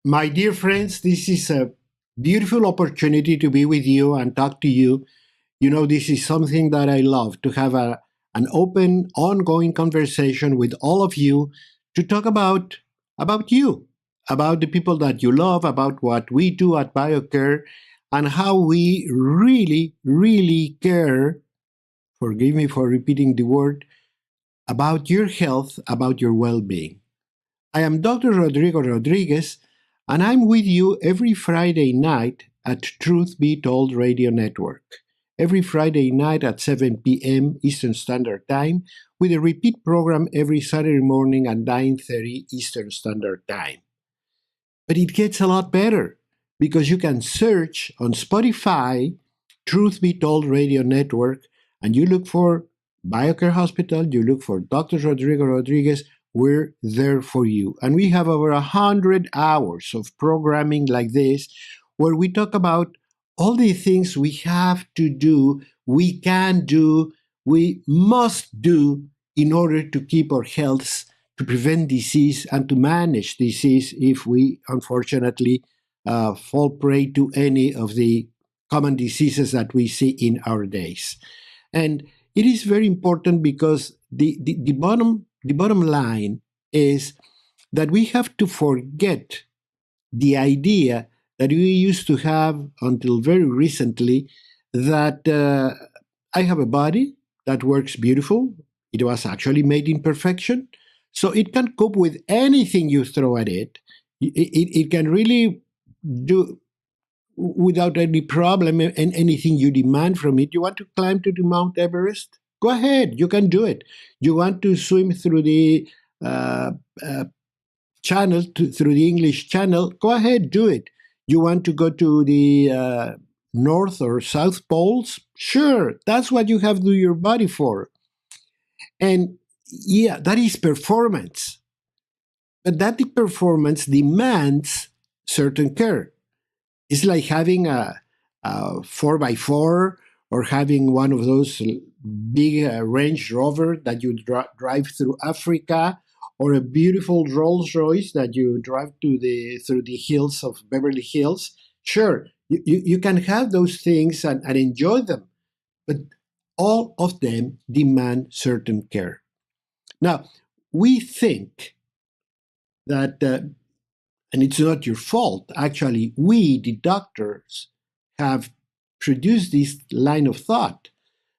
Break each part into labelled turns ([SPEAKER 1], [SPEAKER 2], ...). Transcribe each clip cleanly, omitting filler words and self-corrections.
[SPEAKER 1] My dear friends, this is a beautiful opportunity to be with you and talk to you. You know, this is something that I love to have an open, ongoing conversation with all of you to talk about you, about the people that you love, about what we do at BioCare, and how we really, really care, forgive me for repeating the word, about your health, about your well being. I am Dr. Rodrigo Rodriguez, and I'm with you every Friday night at Truth Be Told Radio Network. Every Friday night at 7 p.m. Eastern Standard Time, with a repeat program every Saturday morning at 9:30 Eastern Standard Time. But it gets a lot better because you can search on Spotify, Truth Be Told Radio Network, and you look for BioCare Hospital, you look for Dr. Rodrigo Rodriguez. We're there for you. And we have over 100 hours of programming like this where we talk about all the things we have to do, we can do, we must do in order to keep our health, to prevent disease, and to manage disease if we unfortunately fall prey to any of the common diseases that we see in our days. And it is very important because the bottom line is that we have to forget the idea that we used to have until very recently that I have a body that works beautiful. It was actually made in perfection. So it can cope with anything you throw at it. It can really do without any problem and anything you demand from it. You want to climb to the Mount Everest? Go ahead, you can do it. You want to swim through the uh, uh, through the English Channel? Go ahead, do it. You want to go to the North or South Poles? Sure, that's what you have to do your body for. And yeah, that is performance. But that performance demands certain care. It's like having a 4x4 or having one of those big Range Rover that you drive through Africa, or a beautiful Rolls Royce that you drive through the hills of Beverly Hills. Sure, you can have those things and enjoy them, but all of them demand certain care. Now, we think that and it's not your fault. Actually, we, the doctors, have produced this line of thought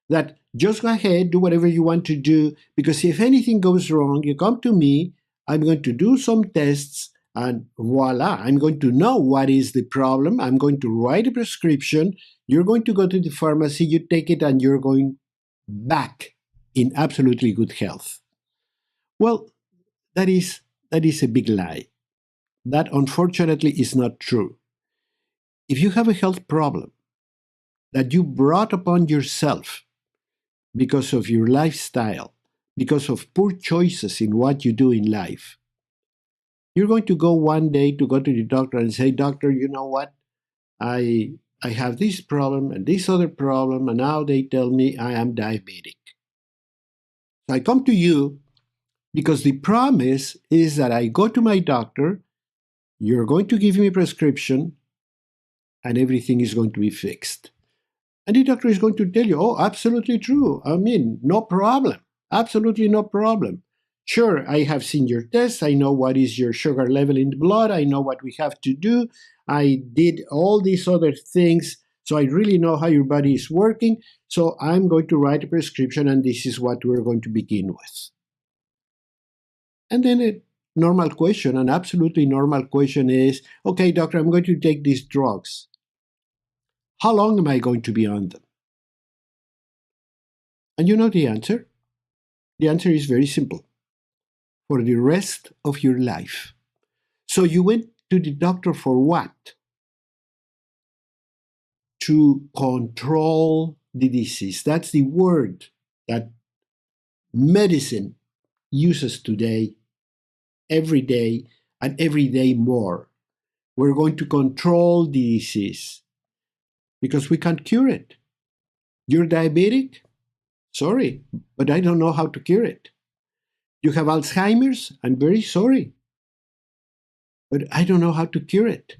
[SPEAKER 1] that just go ahead, do whatever you want to do, because if anything goes wrong, you come to me, I'm going to do some tests, and voila, I'm going to know what is the problem. I'm going to write a prescription. You're going to go to the pharmacy, you take it, and you're going back in absolutely good health. Well, that is a big lie. That unfortunately is not true. If you have a health problem that you brought upon yourself because of your lifestyle, because of poor choices in what you do in life, you're going to go one day to go to the doctor and say, Doctor, you know what? I have this problem and this other problem, and now they tell me I am diabetic. So I come to you because the promise is that I go to my doctor, you're going to give me a prescription, and everything is going to be fixed. And the doctor is going to tell you, oh, absolutely true. I mean, no problem. Absolutely no problem. Sure, I have seen your tests. I know what is your sugar level in the blood. I know what we have to do. I did all these other things. So I really know how your body is working. So I'm going to write a prescription, and this is what we're going to begin with. And then a normal question, an absolutely normal question is, okay, doctor, I'm going to take these drugs. How long am I going to be on them? And you know the answer? The answer is very simple. For the rest of your life. So you went to the doctor for what? To control the disease. That's the word that medicine uses today, every day, and every day more. We're going to control the disease because we can't cure it. You're diabetic? Sorry, but I don't know how to cure it. You have Alzheimer's? I'm very sorry, but I don't know how to cure it.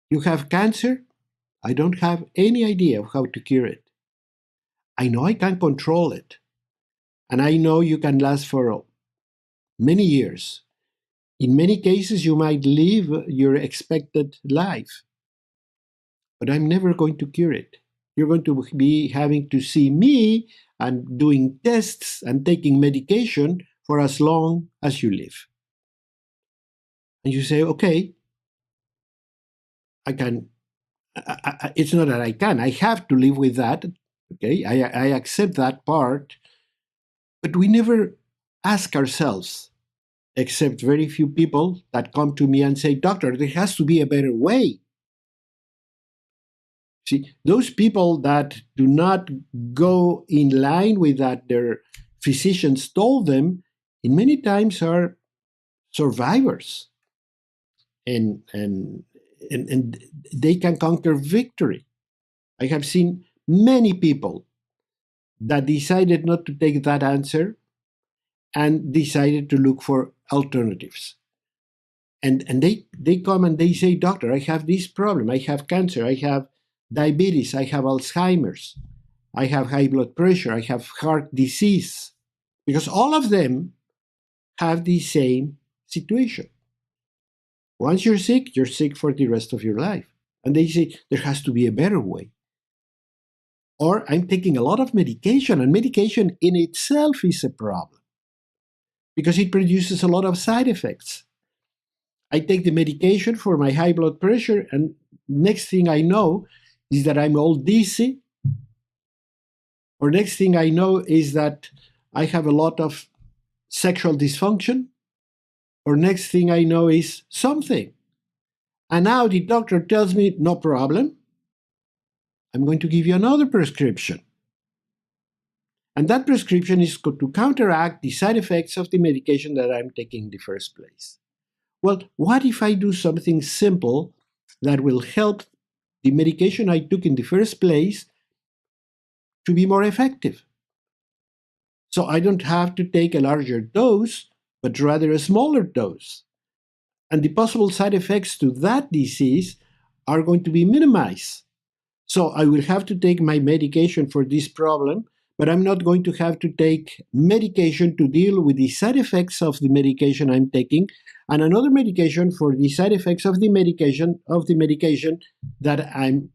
[SPEAKER 1] You have cancer? I don't have any idea of how to cure it. I know I can control it. And I know you can last for many years. In many cases, you might live your expected life. But I'm never going to cure it. You're going to be having to see me and doing tests and taking medication for as long as you live. And you say, okay, I can. It's not that I can. I have to live with that. Okay, I accept that part. But we never ask ourselves, except very few people that come to me and say, doctor, there has to be a better way. See, those people that do not go in line with that their physicians told them, in many times are survivors. And they can conquer victory. I have seen many people that decided not to take that answer and decided to look for alternatives. And they come and they say, doctor, I have this problem. I have cancer. I have diabetes. I have Alzheimer's. I have high blood pressure. I have heart disease. Because all of them have the same situation. Once you're sick for the rest of your life. And they say, there has to be a better way. Or I'm taking a lot of medication, and medication in itself is a problem because it produces a lot of side effects. I take the medication for my high blood pressure, and next thing I know is that I'm all dizzy. Or next thing I know is that I have a lot of sexual dysfunction. Or next thing I know is something. And now the doctor tells me, no problem. I'm going to give you another prescription. And that prescription is to counteract the side effects of the medication that I'm taking in the first place. Well, what if I do something simple that will help the medication I took in the first place to be more effective? So I don't have to take a larger dose, but rather a smaller dose. And the possible side effects to that disease are going to be minimized. So I will have to take my medication for this problem, but I'm not going to have to take medication to deal with the side effects of the medication I'm taking, and another medication for the side effects of the medication that I'm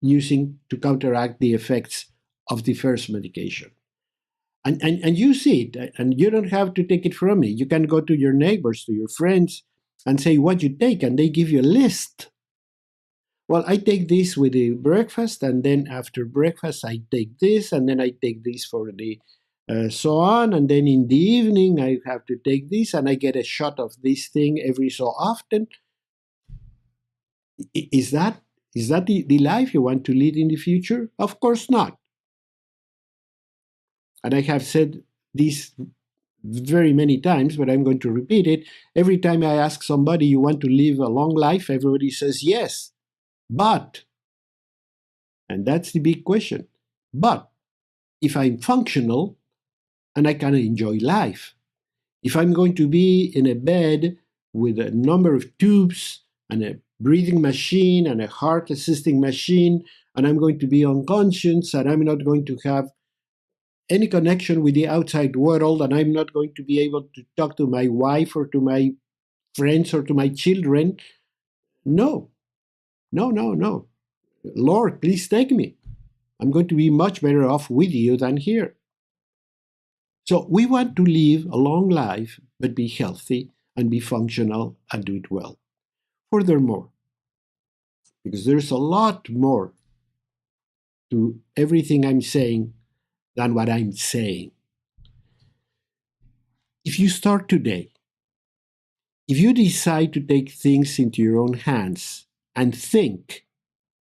[SPEAKER 1] using to counteract the effects of the first medication. And you see it, and you don't have to take it from me. You can go to your neighbors, to your friends, and say what you take, and they give you a list. Well, I take this with the breakfast, and then after breakfast, I take this, and then I take this for the so on, and then in the evening, I have to take this, and I get a shot of this thing every so often. Is that the life you want to lead in the future? Of course not. And I have said this very many times, but I'm going to repeat it. Every time I ask somebody, you want to live a long life, everybody says yes. But, and that's the big question, but if I'm functional and I can enjoy life, if I'm going to be in a bed with a number of tubes and a breathing machine and a heart assisting machine, and I'm going to be unconscious and I'm not going to have any connection with the outside world, and I'm not going to be able to talk to my wife or to my friends or to my children, no. Lord, please take me. I'm going to be much better off with you than here. So we want to live a long life, but be healthy and be functional and do it well. Furthermore, because there's a lot more to everything I'm saying than what I'm saying. If you start today, if you decide to take things into your own hands and think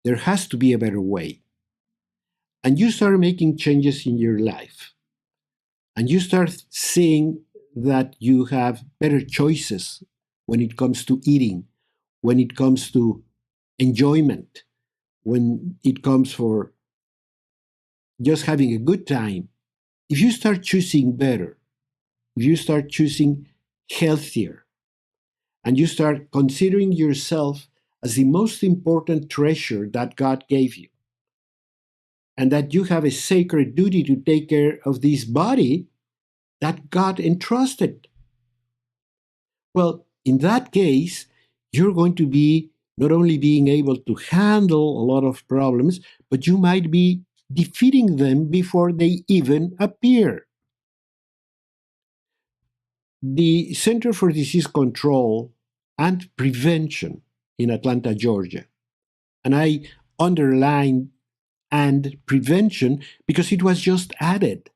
[SPEAKER 1] there has to be a better way, and you start making changes in your life, and you start seeing that you have better choices when it comes to eating, when it comes to enjoyment, when it comes for just having a good time, if you start choosing better, if you start choosing healthier, and you start considering yourself as the most important treasure that God gave you, and that you have a sacred duty to take care of this body that God entrusted. Well, in that case, you're going to be not only being able to handle a lot of problems, but you might be defeating them before they even appear. The Center for Disease Control and Prevention in Atlanta, Georgia, and I underline and prevention because it was just added.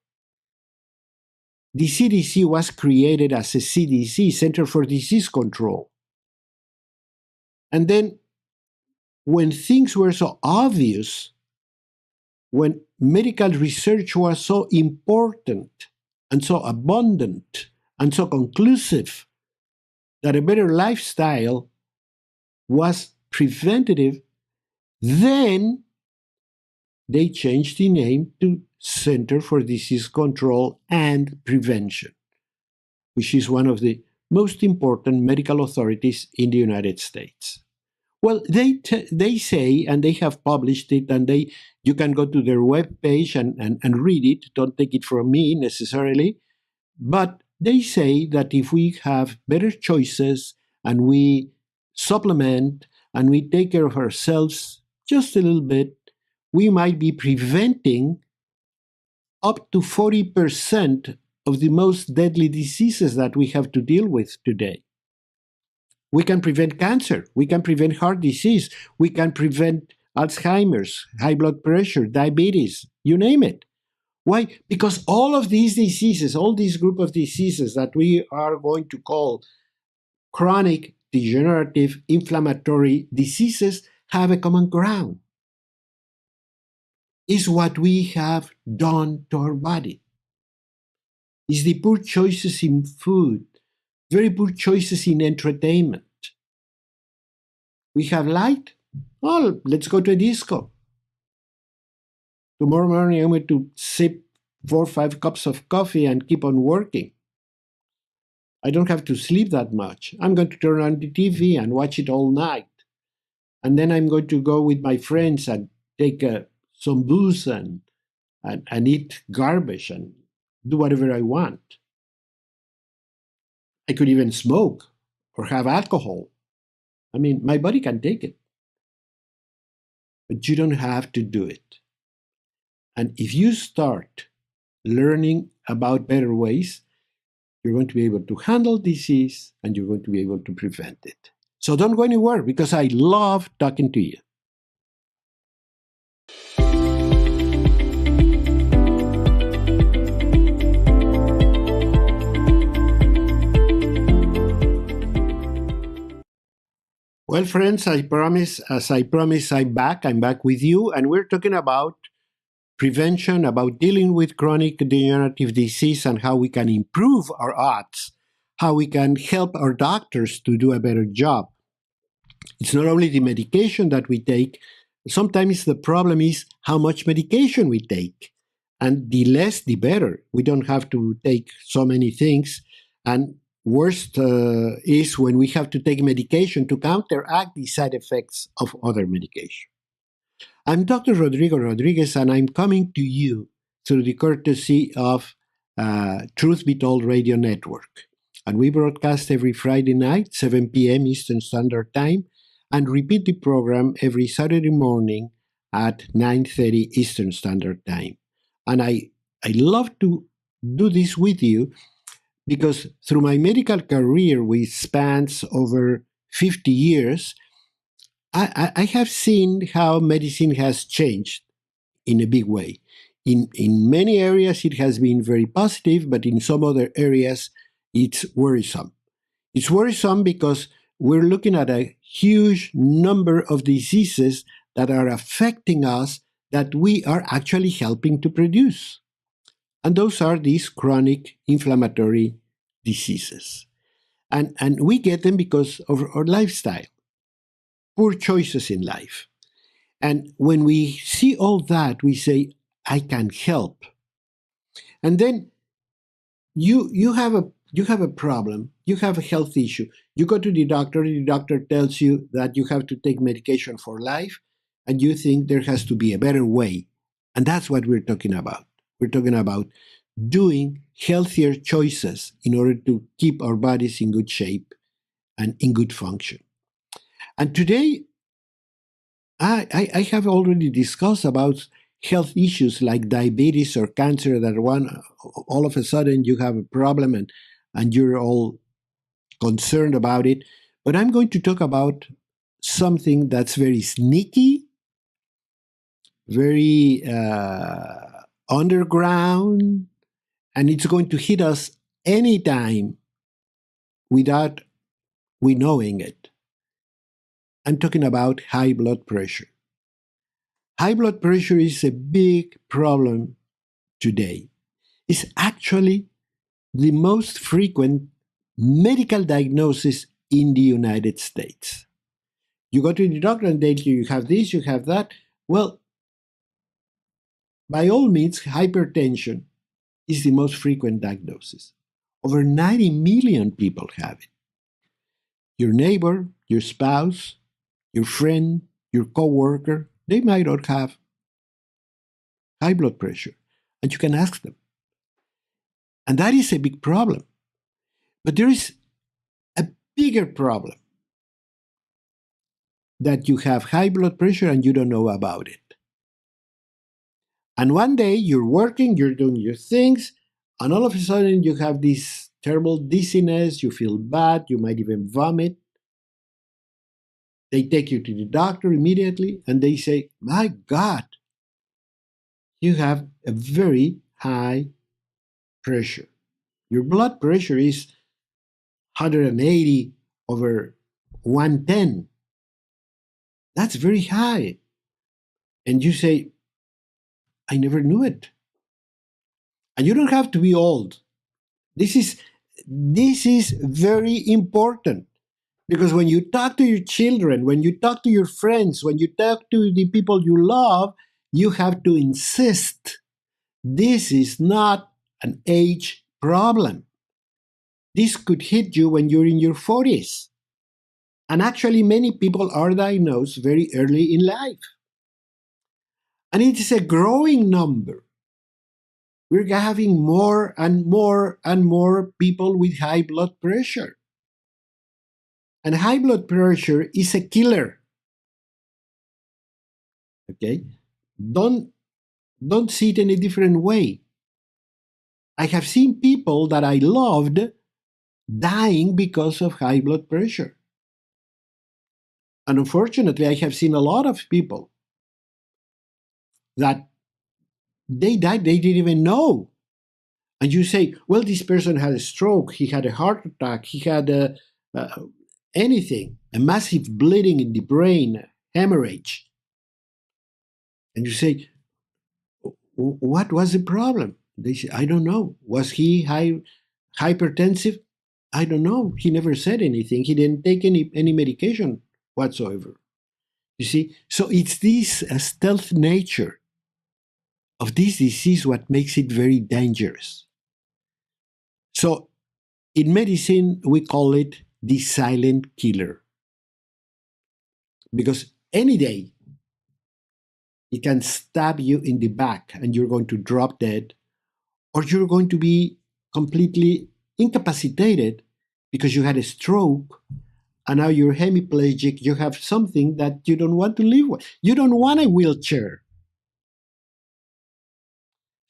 [SPEAKER 1] The CDC was created as a CDC, Center for Disease Control. And then when things were so obvious, when medical research was so important and so abundant and so conclusive that a better lifestyle was preventative, then they changed the name to Center for Disease Control and Prevention, which is one of the most important medical authorities in the United States. Well, they say, and they have published it, and you can go to their webpage and read it. Don't take it from me necessarily. But they say that if we have better choices and we supplement and we take care of ourselves just a little bit, we might be preventing up to 40% of the most deadly diseases that we have to deal with today. We can prevent cancer, we can prevent heart disease, we can prevent Alzheimer's, high blood pressure, diabetes, you name it. Why? Because all of these diseases, all this group of diseases that we are going to call chronic, degenerative, inflammatory diseases have a common ground. Is what we have done to our body. Is the poor choices in food, very poor choices in entertainment. We have light? Well, let's go to a disco. Tomorrow morning, I'm going to sip 4 or 5 cups of coffee and keep on working. I don't have to sleep that much. I'm going to turn on the TV and watch it all night. And then I'm going to go with my friends and take some booze and eat garbage and do whatever I want. I could even smoke or have alcohol. I mean, my body can take it. But you don't have to do it. And if you start learning about better ways, you're going to be able to handle disease and you're going to be able to prevent it. So don't go anywhere because I love talking to you. Well, friends, as I promised, I'm back with you, and we're talking about prevention, about dealing with chronic degenerative disease and how we can improve our odds, how we can help our doctors to do a better job. It's not only the medication that we take, sometimes the problem is how much medication we take. And the less, the better. We don't have to take so many things. And worst is when we have to take medication to counteract the side effects of other medication. I'm Dr. Rodrigo Rodriguez, and I'm coming to you through the courtesy of Truth Be Told Radio Network. And we broadcast every Friday night, 7 p.m. Eastern Standard Time, and repeat the program every Saturday morning at 9:30 Eastern Standard Time. And I love to do this with you because through my medical career, which spans over 50 years, I have seen how medicine has changed in a big way. In many areas, it has been very positive, but in some other areas, it's worrisome. It's worrisome because we're looking at a huge number of diseases that are affecting us that we are actually helping to produce. And those are these chronic inflammatory diseases. And we get them because of our lifestyle, poor choices in life. And when we see all that, we say, I can help. And then you have a you have a problem, you have a health issue, you go to the doctor tells you that you have to take medication for life, and you think there has to be a better way. And that's what we're talking about. We're talking about doing healthier choices in order to keep our bodies in good shape and in good function. And today, I have already discussed about health issues like diabetes or cancer, that all of a sudden you have a problem and you're all concerned about it. But I'm going to talk about something that's very sneaky, very underground, and it's going to hit us anytime without we knowing it. I'm talking about high blood pressure. High blood pressure is a big problem today. It's actually the most frequent medical diagnosis in the United States. You go to the doctor and they tell you have this, you have that. Well, by all means, hypertension is the most frequent diagnosis. Over 90 million people have it. Your neighbor, your spouse, your friend, your coworker, they might not have high blood pressure, and you can ask them. And that is a big problem. But there is a bigger problem, that you have high blood pressure and you don't know about it. And one day you're working, you're doing your things, and all of a sudden you have this terrible dizziness, you feel bad, you might even vomit. They take you to the doctor immediately and they say, my God, you have a very high pressure. Your blood pressure is 180 over 110. That's very high. And you say, I never knew it. And you don't have to be old. This is very important, because when you talk to your children, when you talk to your friends, when you talk to the people you love, you have to insist this is not an age problem. This could hit you when you're in your 40s. And actually, many people are diagnosed very early in life. And it is a growing number. We're having more and more and more people with high blood pressure. And high blood pressure is a killer. Okay? Don't see it in a different way. I have seen people that I loved dying because of high blood pressure. And unfortunately, I have seen a lot of people that they died, they didn't even know. And you say, well, this person had a stroke, he had a heart attack, he had anything, a massive bleeding in the brain, hemorrhage. And you say, what was the problem? They say, I don't know. Was he hypertensive? I don't know. He never said anything. He didn't take any medication whatsoever. You see? So it's this stealth nature of this disease what makes it very dangerous. So in medicine, we call it the silent killer. Because any day, it can stab you in the back and you're going to drop dead, or you're going to be completely incapacitated because you had a stroke and now you're hemiplegic. You have something that you don't want to live with. You don't want a wheelchair.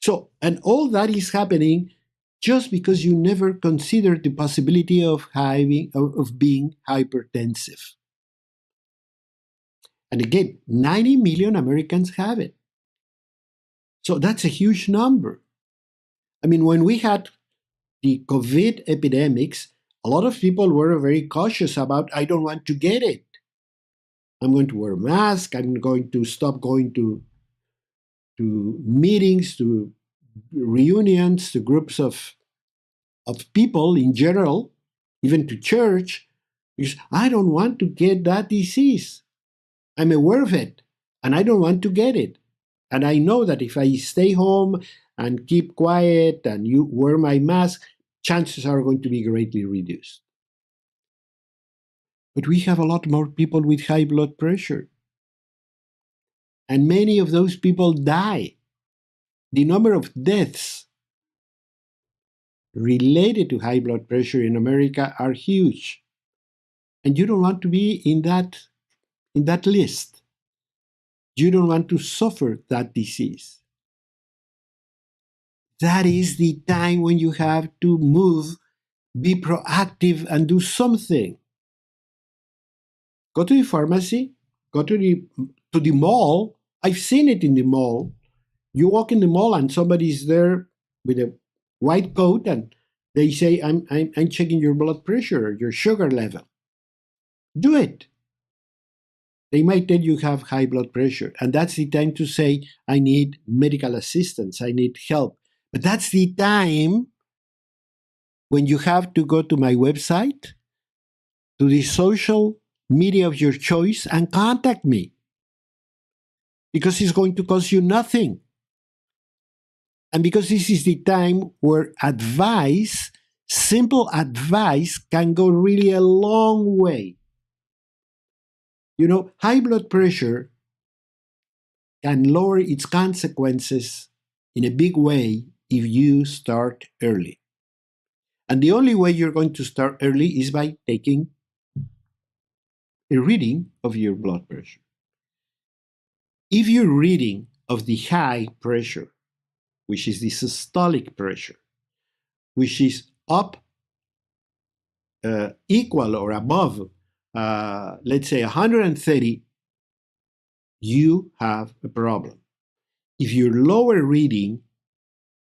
[SPEAKER 1] So, and all that is happening just because you never considered the possibility of being hypertensive. And again, 90 million Americans have it. So that's a huge number. I mean, when we had the COVID epidemics, a lot of people were very cautious about, I don't want to get it. I'm going to wear a mask. I'm going to stop going to meetings, to reunions, to groups of people in general, even to church, because I don't want to get that disease. I'm aware of it, and I don't want to get it. And I know that if I stay home and keep quiet and you wear my mask, chances are going to be greatly reduced. But we have a lot more people with high blood pressure. And many of those people die. The number of deaths related to high blood pressure in America are huge. And you don't want to be in that list. You don't want to suffer that disease. That is the time when you have to move, be proactive, and do something. Go to the pharmacy, go to the mall. I've seen it in the mall. You walk in the mall and somebody's there with a white coat and they say, I'm checking your blood pressure, your sugar level. Do it. They might tell you have high blood pressure, and that's the time to say, I need medical assistance, I need help. But that's the time when you have to go to my website, to the social media of your choice, and contact me. Because it's going to cost you nothing. And because this is the time where advice, simple advice, can go really a long way. You know, high blood pressure can lower its consequences in a big way if you start early. And the only way you're going to start early is by taking a reading of your blood pressure. If your reading of the high pressure, which is the systolic pressure, which is up equal or above, let's say 130, you have a problem. If your lower reading,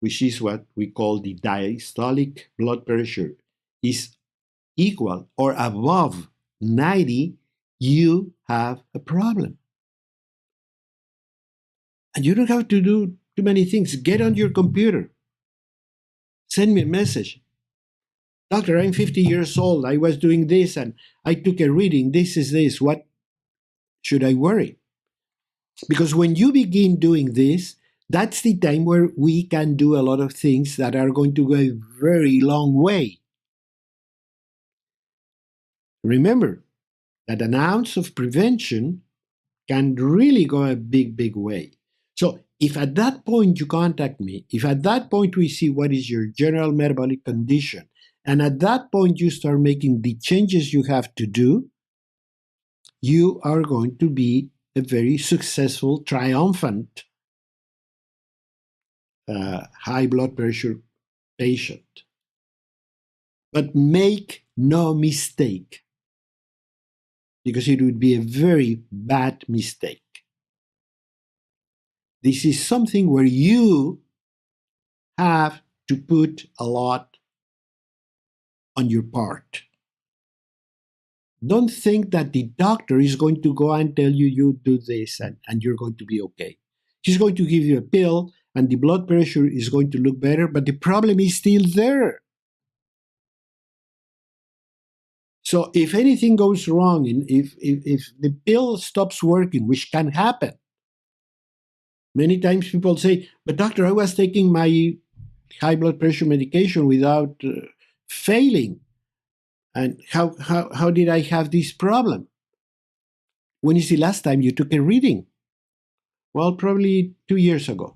[SPEAKER 1] which is what we call the diastolic blood pressure, is equal or above 90, you have a problem. And you don't have to do too many things. Get on your computer. Send me a message. Doctor, I'm 50 years old. I was doing this and I took a reading. This is this. What should I worry? Because when you begin doing this, that's the time where we can do a lot of things that are going to go a very long way. Remember that an ounce of prevention can really go a big, big way. So if at that point you contact me, if at that point we see what is your general metabolic condition, and at that point you start making the changes you have to do, you are going to be a very successful, triumphant high blood pressure patient. But make no mistake, because it would be a very bad mistake. This is something where you have to put a lot on your part. Don't think that the doctor is going to go and tell you, you do this and you're going to be okay. She's going to give you a pill and the blood pressure is going to look better, but the problem is still there. So if anything goes wrong, and if the pill stops working, which can happen, many times people say, but doctor, I was taking my high blood pressure medication without failing. And how did I have this problem? When is the last time you took a reading? Well, probably 2 years ago.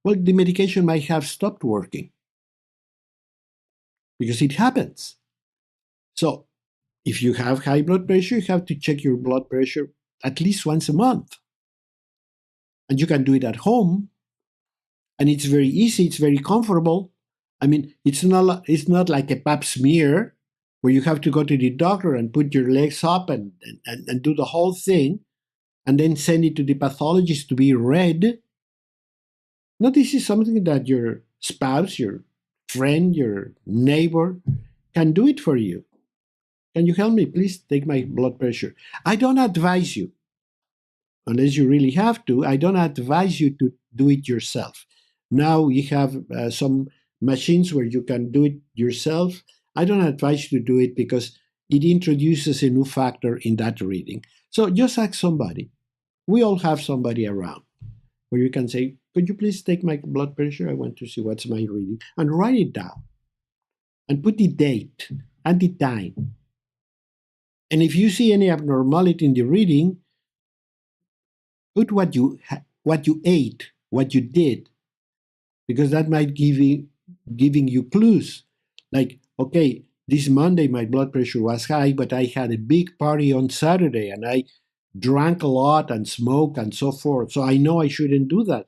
[SPEAKER 1] Well, the medication might have stopped working because it happens. So if you have high blood pressure, you have to check your blood pressure at least once a month. And you can do it at home. And it's very easy, it's very comfortable. I mean, it's not like a pap smear where you have to go to the doctor and put your legs up and do the whole thing and then send it to the pathologist to be read. No, this is something that your spouse, your friend, your neighbor can do it for you. Can you help me? Please take my blood pressure. I don't advise you, unless you really have to, I don't advise you to do it yourself. Now we have some machines where you can do it yourself. I don't advise you to do it because it introduces a new factor in that reading. So just ask somebody. We all have somebody around where you can say, could you please take my blood pressure? I want to see what's my reading, and write it down. and put the date and the time. And if you see any abnormality in the reading, put what you ate, what you did, because that might giving you clues. Like, okay, this Monday my blood pressure was high, but I had a big party on Saturday and I drank a lot and smoked and so forth. So I know I shouldn't do that.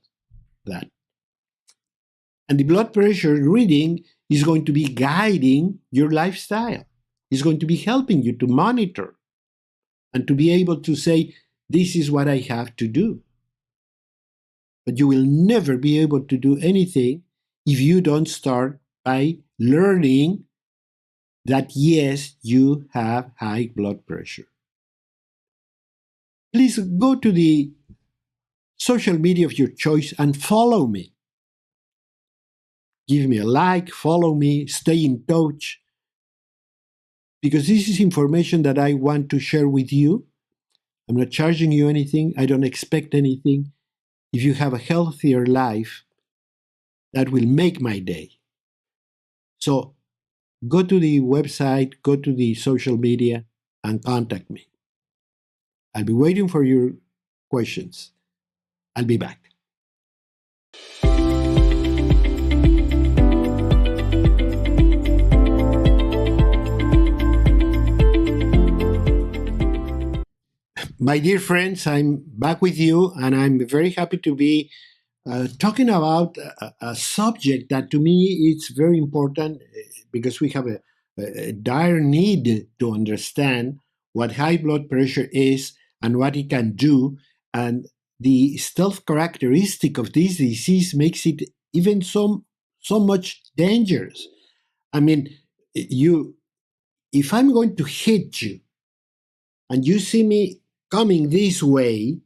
[SPEAKER 1] And the blood pressure reading is going to be guiding your lifestyle. It's going to be helping you to monitor and to be able to say, this is what I have to do. But you will never be able to do anything if you don't start by learning that, yes, you have high blood pressure. Please go to the social media of your choice and follow me. Give me a like, follow me, stay in touch, because this is information that I want to share with you. I'm not charging you anything. I don't expect anything. If you have a healthier life, that will make my day. So go to the website, go to the social media, and contact me. I'll be waiting for your questions. I'll be back. My dear friends, I'm back with you, and I'm very happy to be talking about a subject that to me is very important because we have a dire need to understand what high blood pressure is and what it can do. And the stealth characteristic of this disease makes it even so much dangerous. I mean, if I'm going to hit you and you see me coming this way,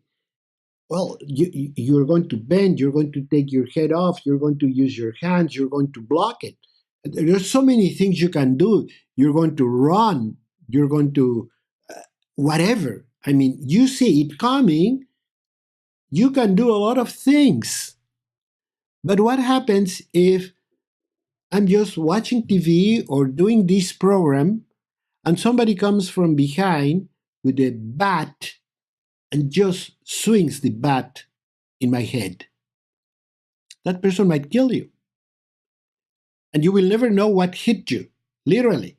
[SPEAKER 1] well, you're going to bend, you're going to take your head off, you're going to use your hands, you're going to block it. There's so many things you can do. You're going to run, you're going to whatever. I mean, you see it coming, you can do a lot of things. But what happens if I'm just watching TV or doing this program and somebody comes from behind with a bat and just swings the bat in my head? That person might kill you. And you will never know what hit you, literally.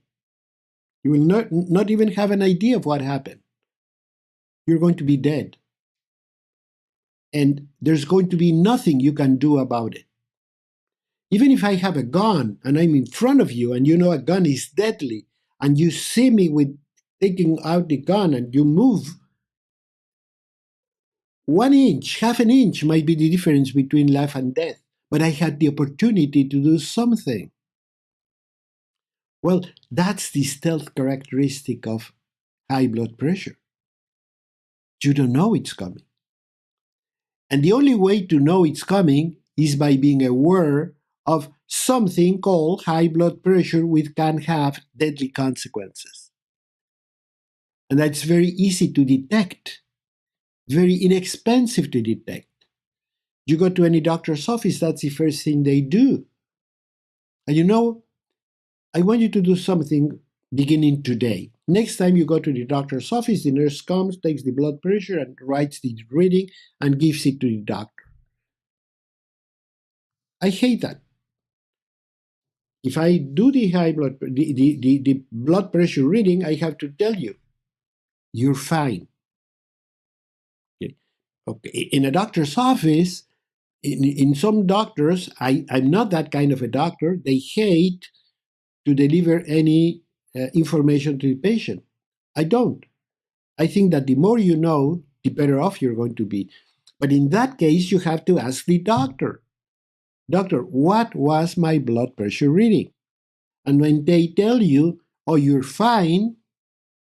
[SPEAKER 1] You will not even have an idea of what happened. You're going to be dead. And there's going to be nothing you can do about it. Even if I have a gun and I'm in front of you and you know a gun is deadly and you see me with taking out the gun and you move 1 inch, half an inch might be the difference between life and death. But I had the opportunity to do something. Well, that's the stealth characteristic of high blood pressure. You don't know it's coming. And the only way to know it's coming is by being aware of something called high blood pressure, which can have deadly consequences. And that's very easy to detect, very inexpensive to detect. You go to any doctor's office, that's the first thing they do. And you know, I want you to do something beginning today. Next time you go to the doctor's office, the nurse comes, takes the blood pressure, and writes the reading and gives it to the doctor. I hate that. If I do the the blood pressure reading, I have to tell you, you're fine. Okay. In a doctor's office, in some doctors, I'm not that kind of a doctor. They hate to deliver any information to the patient. I don't. I think that the more you know, the better off you're going to be. But in that case, you have to ask the doctor, Doctor, what was my blood pressure reading? And when they tell you, oh, you're fine,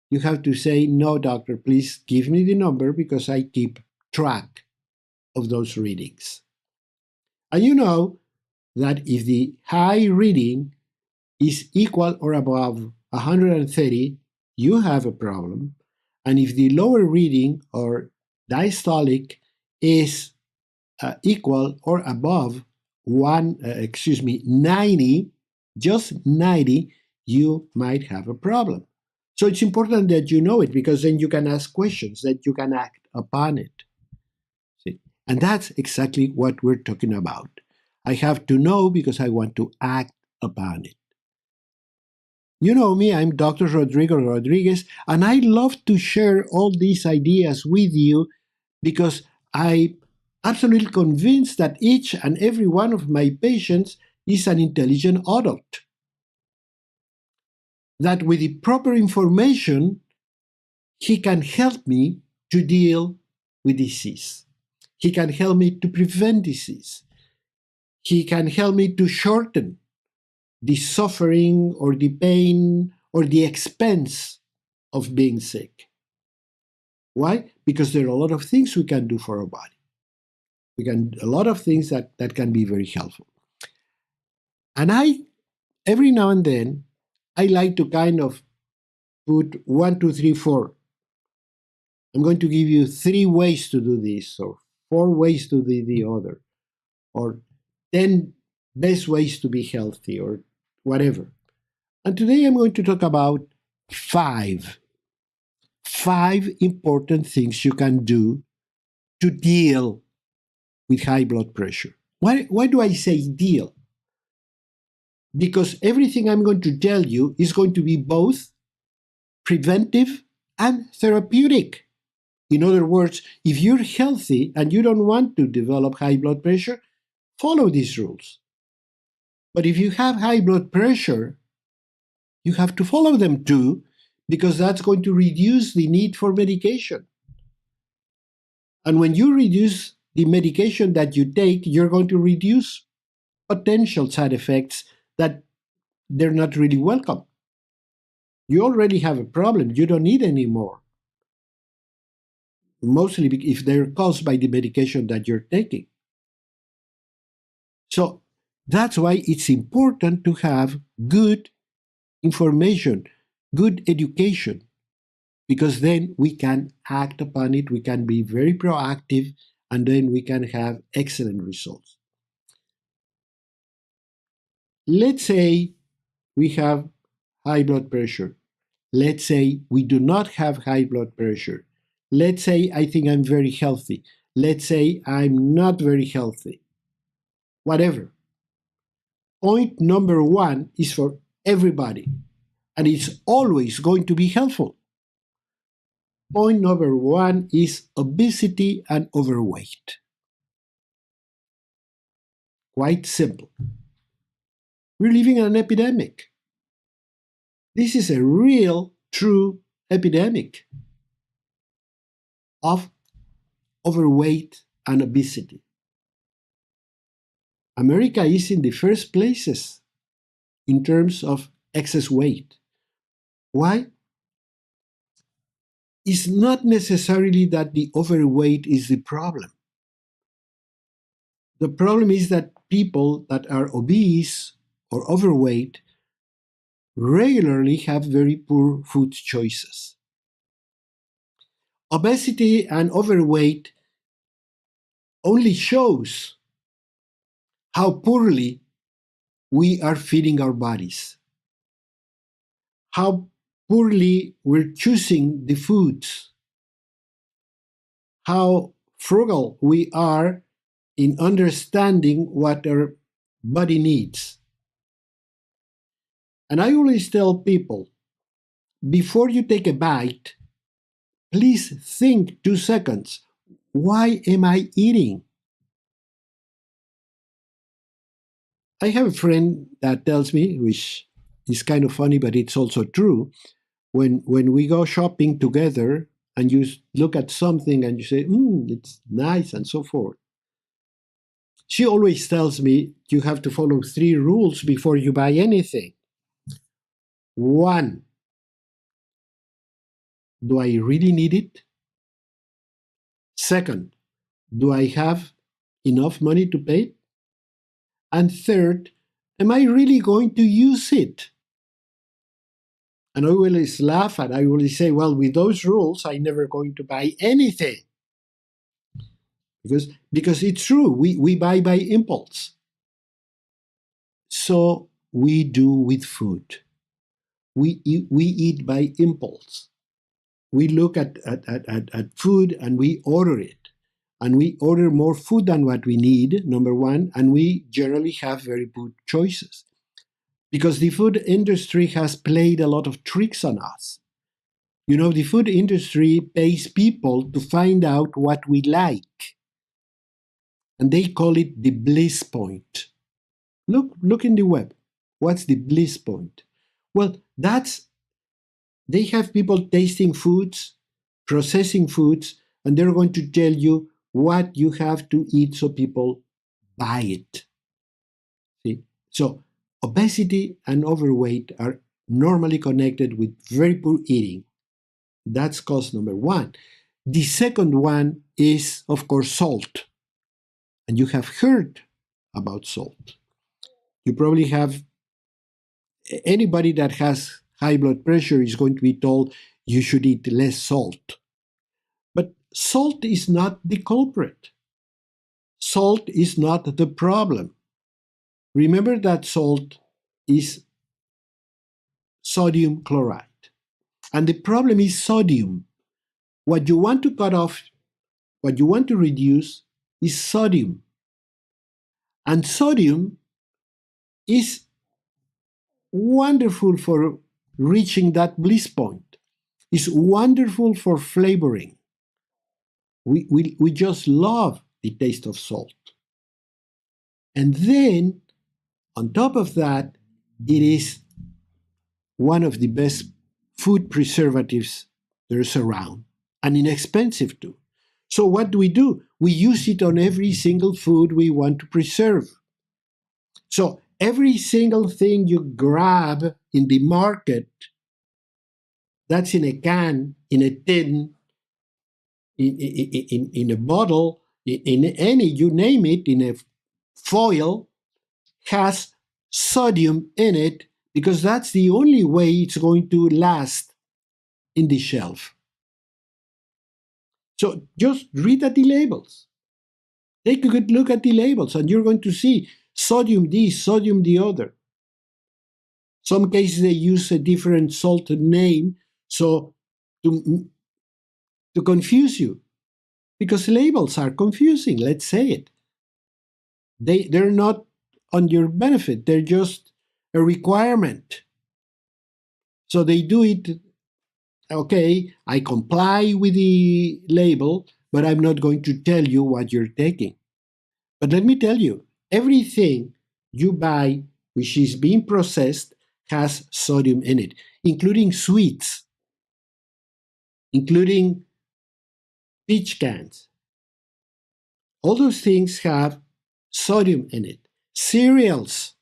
[SPEAKER 1] you have to say, no, doctor, please give me the number because I keep track of those readings. And you know that if the high reading is equal or above 130, you have a problem. And if the lower reading or diastolic is equal or above 90, just 90, you might have a problem. So it's important that you know it, because then you can ask questions, that you can act upon it. See? And that's exactly what we're talking about. I have to know because I want to act upon it. You know me, I'm Dr. Rodrigo Rodriguez, and I love to share all these ideas with you because I'm absolutely convinced that each and every one of my patients is an intelligent adult. That with the proper information, he can help me to deal with disease. He can help me to prevent disease. He can help me to shorten the suffering or the pain or the expense of being sick. Why? Because there are a lot of things we can do for our body. A lot of things that can be very helpful. And every now and then, I like to kind of put 1, 2, 3, 4. I'm going to give you 3 ways to do this, or 4 ways to do the other, or 10 best ways to be healthy, or whatever. And today I'm going to talk about 5 important things you can do to deal with high blood pressure. Why do I say deal? Because everything I'm going to tell you is going to be both preventive and therapeutic. In other words, if you're healthy and you don't want to develop high blood pressure, follow these rules. But if you have high blood pressure, you have to follow them too, because that's going to reduce the need for medication. And when you reduce the medication that you take, you're going to reduce potential side effects that they're not really welcome. You already have a problem. You don't need any more. Mostly if they're caused by the medication that you're taking. So that's why it's important to have good information, good education, because then we can act upon it, we can be very proactive, and then we can have excellent results. Let's say we have high blood pressure. Let's say we do not have high blood pressure. Let's say I think I'm very healthy. Let's say I'm not very healthy. Whatever. Point number 1 is for everybody, and it's always going to be helpful. Point number 1 is obesity and overweight. Quite simple. We're living in an epidemic. This is a real, true epidemic of overweight and obesity. America is in the first places in terms of excess weight. Why? It's not necessarily that the overweight is the problem. The problem is that people that are obese or overweight regularly have very poor food choices. Obesity and overweight only shows how poorly we are feeding our bodies, how poorly we're choosing the foods, how frugal we are in understanding what our body needs. And I always tell people, before you take a bite, please think 2 seconds. Why am I eating? I have a friend that tells me, which is kind of funny, but it's also true, when we go shopping together and you look at something and you say, it's nice and so forth. She always tells me you have to follow 3 rules before you buy anything. 1, do I really need it? Second, do I have enough money to pay? And third, am I really going to use it? And I always laugh and I always say, well, with those rules, I'm never going to buy anything. Because it's true, we buy by impulse. So we do with food. We eat by impulse. We look at food and we order it. And we order more food than what we need, number one, and we generally have very poor choices. Because the food industry has played a lot of tricks on us. You know, the food industry pays people to find out what we like. And they call it the bliss point. Look in the web. What's the bliss point? Well, they have people tasting foods, processing foods, and they're going to tell you what you have to eat so people buy it. See? So obesity and overweight are normally connected with very poor eating. That's cause number one. The second one is, of course, salt. And you have heard about salt. You probably have, anybody that has high blood pressure is going to be told you should eat less salt. But salt is not the culprit. Salt is not the problem. Remember that salt is sodium chloride. And the problem is sodium. What you want to cut off, what you want to reduce is sodium. And sodium is wonderful for reaching that bliss point. It's wonderful for flavoring. We just love the taste of salt. And then, on top of that, it is one of the best food preservatives there's around, and inexpensive too. So what do? We use it on every single food we want to preserve. So every single thing you grab in the market, that's in a can, in a tin, in a bottle, in any, you name it, in a foil, has sodium in it, because that's the only way it's going to last in the shelf. So just read at the labels. Take a good look at the labels, and you're going to see sodium this, sodium the other. Some cases they use a different salt name so to confuse you, because labels are confusing, let's say it. They're not on your benefit, they're just a requirement. So they do it, okay, I comply with the label, but I'm not going to tell you what you're taking. But let me tell you, everything you buy which is being processed has sodium in it, including sweets, including peach cans. All those things have sodium in it. Cereals.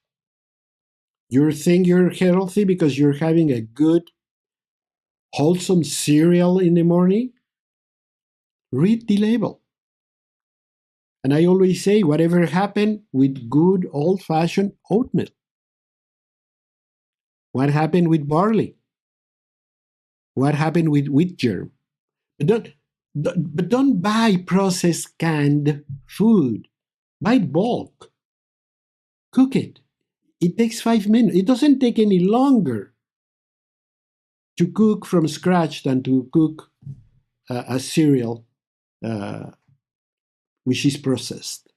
[SPEAKER 1] You think you're healthy because you're having a good, wholesome cereal in the morning? Read the label. And I always say, whatever happened with good old-fashioned oatmeal? What happened with barley? What happened with wheat germ? But don't buy processed canned food. Buy bulk. Cook it. It takes 5 minutes. It doesn't take any longer to cook from scratch than to cook a cereal which is processed.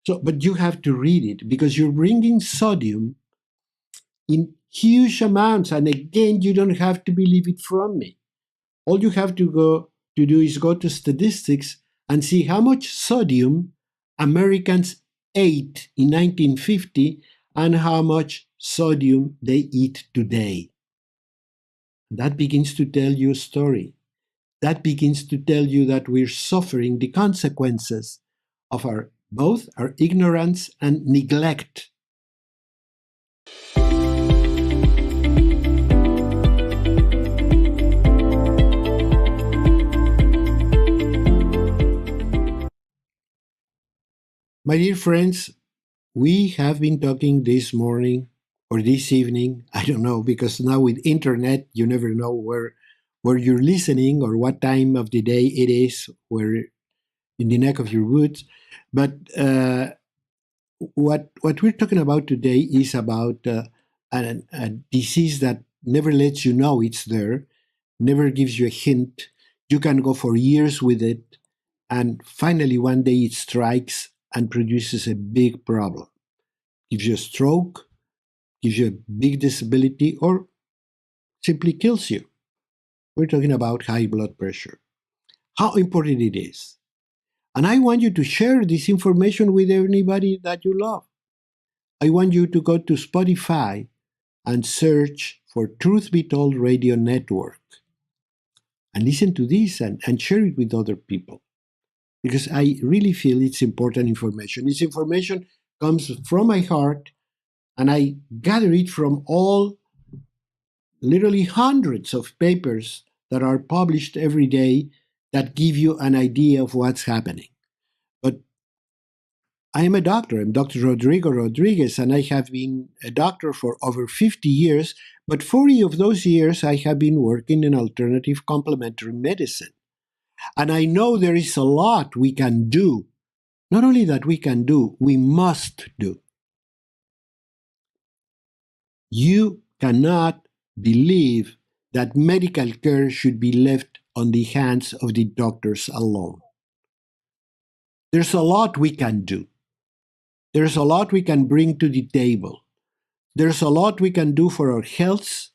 [SPEAKER 1] So, but you have to read it, because you're bringing sodium in huge amounts. And again, you don't have to believe it from me. All you have to do is go to statistics and see how much sodium Americans ate in 1950 and how much sodium they eat today. That begins to tell you a story. That begins to tell you that we're suffering the consequences of both our ignorance and neglect. My dear friends, we have been talking this morning or this evening, I don't know, because now with internet, you never know where you're listening or what time of the day it is, where in the neck of your woods. But what we're talking about today is about a disease that never lets you know it's there, never gives you a hint. You can go for years with it, and finally one day it strikes and produces a big problem. Gives you a stroke, gives you a big disability, or simply kills you. We're talking about high blood pressure. How important it is. And I want you to share this information with anybody that you love. I want you to go to Spotify and search for Truth Be Told Radio Network and listen to this and share it with other people. Because I really feel it's important information. This information comes from my heart, and I gather it from all, literally hundreds of papers that are published every day that give you an idea of what's happening. But I am a doctor. I'm Dr. Rodrigo Rodriguez, and I have been a doctor for over 50 years, but 40 of those years I have been working in alternative complementary medicine. And I know there is a lot we can do. Not only that we can do, we must do. You cannot believe that medical care should be left on the hands of the doctors alone. There's a lot we can do. There's a lot we can bring to the table. There's a lot we can do for our health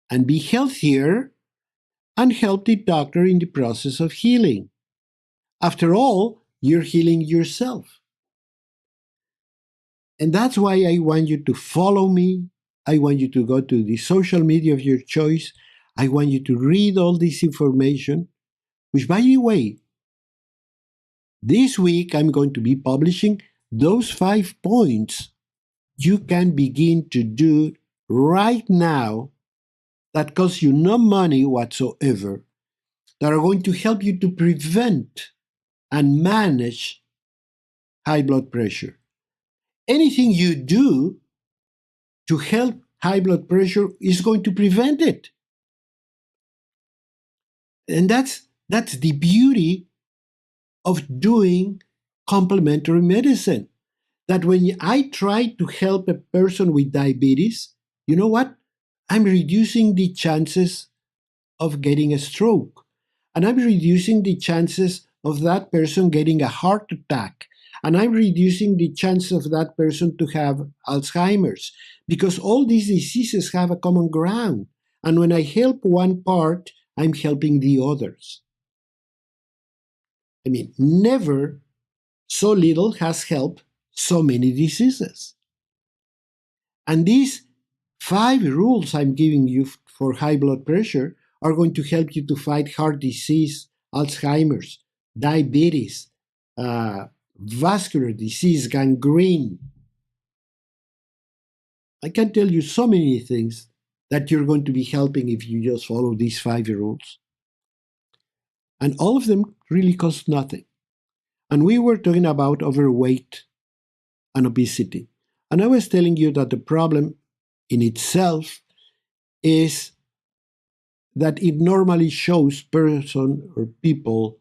[SPEAKER 1] and be healthier and help the doctor in the process of healing. After all, you're healing yourself. And that's why I want you to follow me. I want you to go to the social media of your choice. I want you to read all this information, which, by the way, this week I'm going to be publishing those 5 points you can begin to do right now that cost you no money whatsoever, that are going to help you to prevent and manage high blood pressure. Anything you do to help high blood pressure is going to prevent it. And that's the beauty of doing complementary medicine. That when I try to help a person with diabetes, you know what? I'm reducing the chances of getting a stroke. And I'm reducing the chances of that person getting a heart attack. And I'm reducing the chance of that person to have Alzheimer's. Because all these diseases have a common ground. And when I help one part, I'm helping the others. I mean, never so little has helped so many diseases. And these 5 rules I'm giving you for high blood pressure are going to help you to fight heart disease, Alzheimer's, diabetes, vascular disease, gangrene. I can tell you so many things that you're going to be helping if you just follow these 5 rules. And all of them really cost nothing. And we were talking about overweight and obesity. And I was telling you that the problem in itself is that it normally shows person or people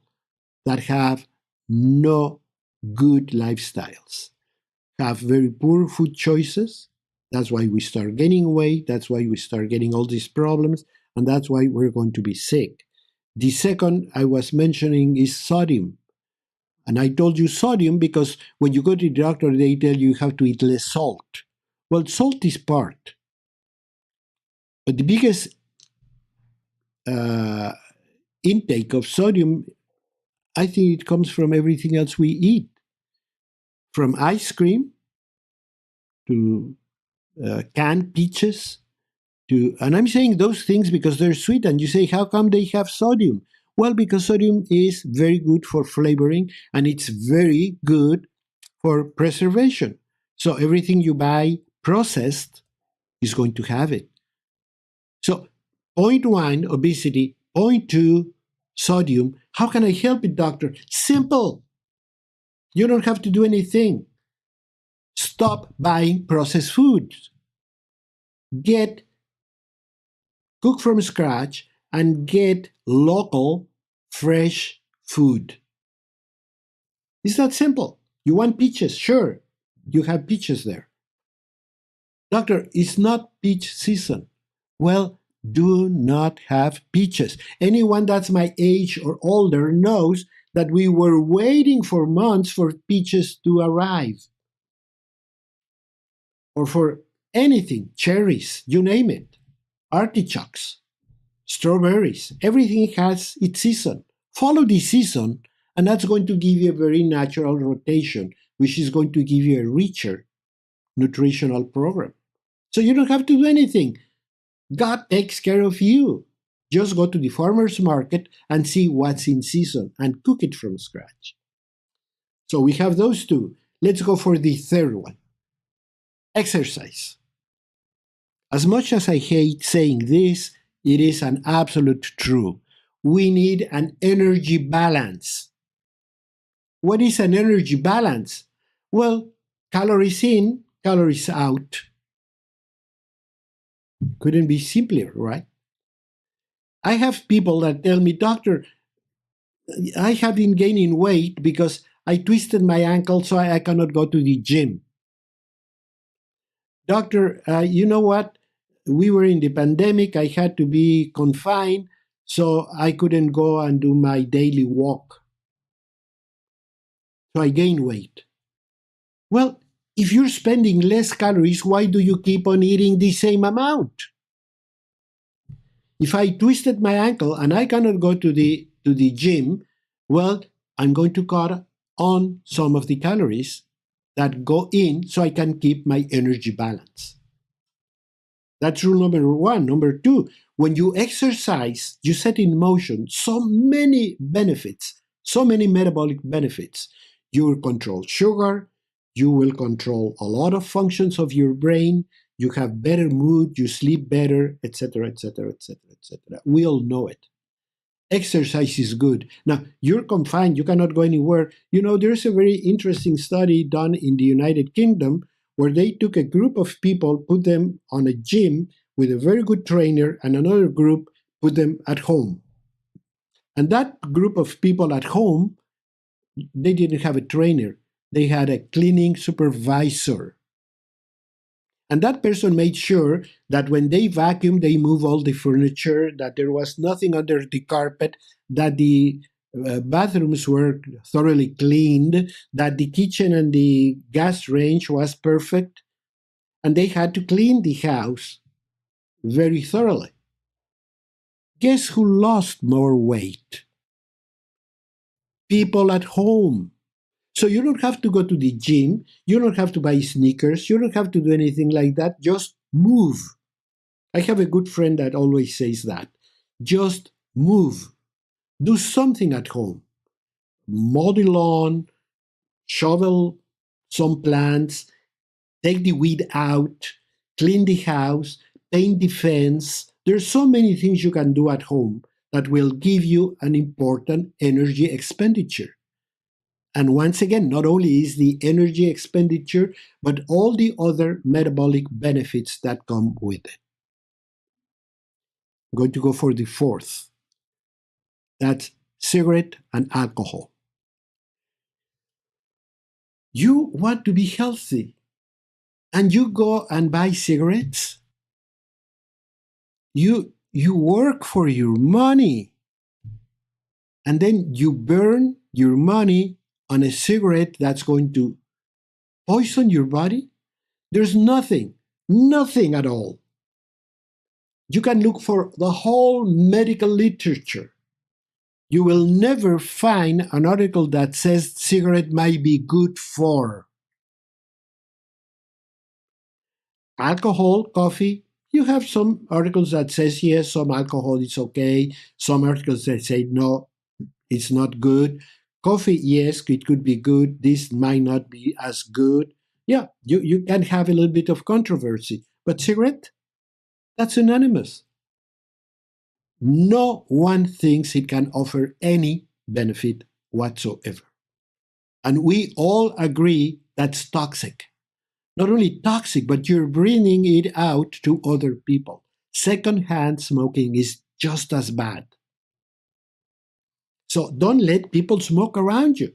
[SPEAKER 1] that have no good lifestyles, have very poor food choices. That's why we start gaining weight. That's why we start getting all these problems. And that's why we're going to be sick. The second I was mentioning is sodium. And I told you sodium because when you go to the doctor, they tell you have to eat less salt. Well, salt is part. But the biggest intake of sodium, I think it comes from everything else we eat. From ice cream to canned peaches and I'm saying those things because they're sweet. And you say, how come they have sodium? Well, because sodium is very good for flavoring and it's very good for preservation. So everything you buy processed is going to have it. So 0.1, obesity, 0.2, sodium. How can I help it, doctor? Simple. You don't have to do anything. Stop buying processed foods. Cook from scratch and get local, fresh food. It's that simple. You want peaches? Sure. You have peaches there. Doctor, it's not peach season. Well, do not have peaches. Anyone that's my age or older knows that we were waiting for months for peaches to arrive, or for anything, cherries, you name it, artichokes, strawberries. Everything has its season. Follow the season, and that's going to give you a very natural rotation, which is going to give you a richer nutritional program. So you don't have to do anything. God takes care of you. Just go to the farmer's market and see what's in season and cook it from scratch. So we have those two. Let's go for the third one. Exercise. As much as I hate saying this, it is an absolute truth. We need an energy balance. What is an energy balance? Well, calories in, calories out. Couldn't be simpler, right? I have people that tell me, Doctor, I have been gaining weight because I twisted my ankle so I cannot go to the gym. Doctor, you know what? We were in the pandemic. I had to be confined, so I couldn't go and do my daily walk. So I gained weight. Well, if you're spending less calories, why do you keep on eating the same amount? If I twisted my ankle and I cannot go to the gym, well, I'm going to cut on some of the calories that go in so I can keep my energy balance. That's rule number one. Number two, when you exercise, you set in motion so many benefits, so many metabolic benefits. You will control sugar, you will control a lot of functions of your brain, you have better mood, you sleep better, etc., etc., etc., etc. We all know it. Exercise is good. Now, you're confined, you cannot go anywhere. You know, there's a very interesting study done in the United Kingdom where they took a group of people, put them on a gym with a very good trainer, and another group put them at home. And that group of people at home, they didn't have a trainer. They had a cleaning supervisor. And that person made sure that when they vacuum, they move all the furniture, that there was nothing under the carpet, that the bathrooms were thoroughly cleaned, that the kitchen and the gas range was perfect. And they had to clean the house very thoroughly. Guess who lost more weight? People at home. So you don't have to go to the gym. You don't have to buy sneakers. You don't have to do anything like that. Just move. I have a good friend that always says that. Just move. Do something at home. Mow the lawn, shovel some plants, take the weed out, clean the house, paint the fence. There's so many things you can do at home that will give you an important energy expenditure. And once again, not only is the energy expenditure, but all the other metabolic benefits that come with it. I'm going to go for the fourth. That's cigarette and alcohol. You want to be healthy, and you go and buy cigarettes. You work for your money, and then you burn your money on a cigarette that's going to poison your body. There's nothing at all. You can look for the whole medical literature. You will never find an article that says cigarette might be good for. Alcohol, coffee, you have some articles that says yes, some alcohol is okay, some articles that say no, it's not good. Coffee, yes, it could be good, this might not be as good. Yeah, you can have a little bit of controversy, but cigarette, that's unanimous. No one thinks it can offer any benefit whatsoever. And we all agree that's toxic. Not only toxic, but you're bringing it out to other people. Secondhand smoking is just as bad. So don't let people smoke around you.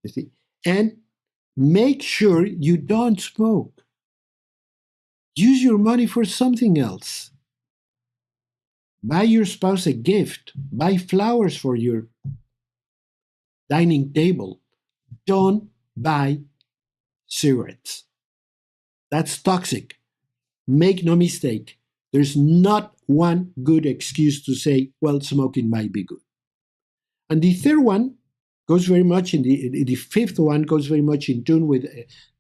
[SPEAKER 1] You see? And make sure you don't smoke. Use your money for something else. Buy your spouse a gift. Buy flowers for your dining table. Don't buy cigarettes. That's toxic. Make no mistake. There's not one good excuse to say, well, smoking might be good. And the third one goes very much the fifth one goes very much in tune with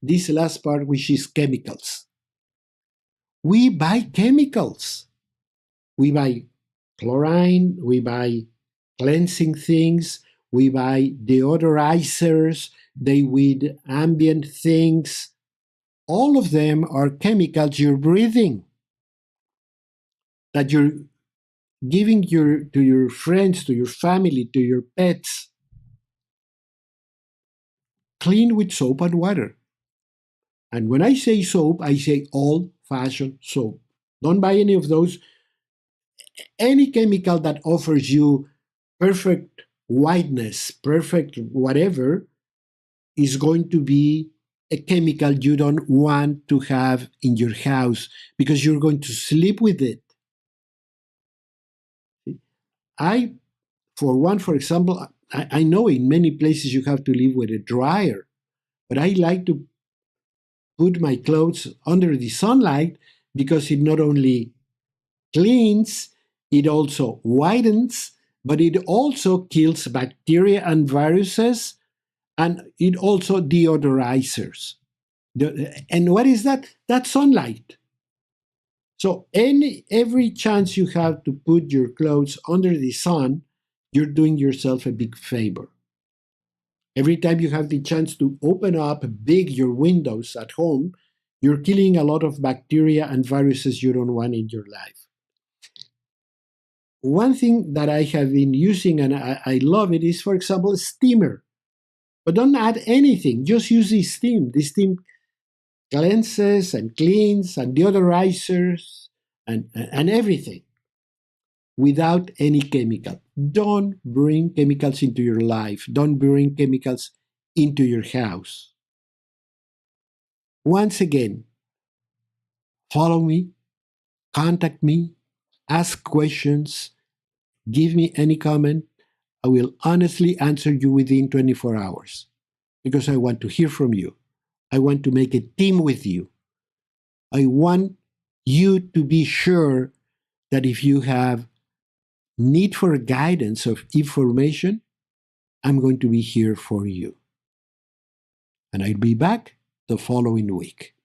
[SPEAKER 1] this last part, which is chemicals. We buy chemicals. We buy chlorine, we buy cleansing things, we buy deodorizers, they with ambient things. All of them are chemicals you're breathing, that you're giving to your friends, to your family, to your pets. Clean with soap and water. And when I say soap, I say old-fashioned soap. Don't buy any of those. Any chemical that offers you perfect whiteness, perfect whatever, is going to be a chemical you don't want to have in your house because you're going to sleep with it. For example, I know in many places you have to live with a dryer, but I like to put my clothes under the sunlight because it not only cleans, it also whitens, but it also kills bacteria and viruses, and it also deodorizers. And what is that? That's sunlight. So every chance you have to put your clothes under the sun, you're doing yourself a big favor. Every time you have the chance to open up big your windows at home, you're killing a lot of bacteria and viruses you don't want in your life. One thing that I have been using and I love it is, for example, a steamer. But don't add anything, just use the steam. The steam cleanses and cleans and deodorizers and everything without any chemical. Don't bring chemicals into your life. Don't bring chemicals into your house. Once again, follow me, contact me, ask questions, give me any comment. I will honestly answer you within 24 hours because I want to hear from you. I want to make a team with you. I want you to be sure that if you have need for guidance of information, I'm going to be here for you. And I'll be back the following week.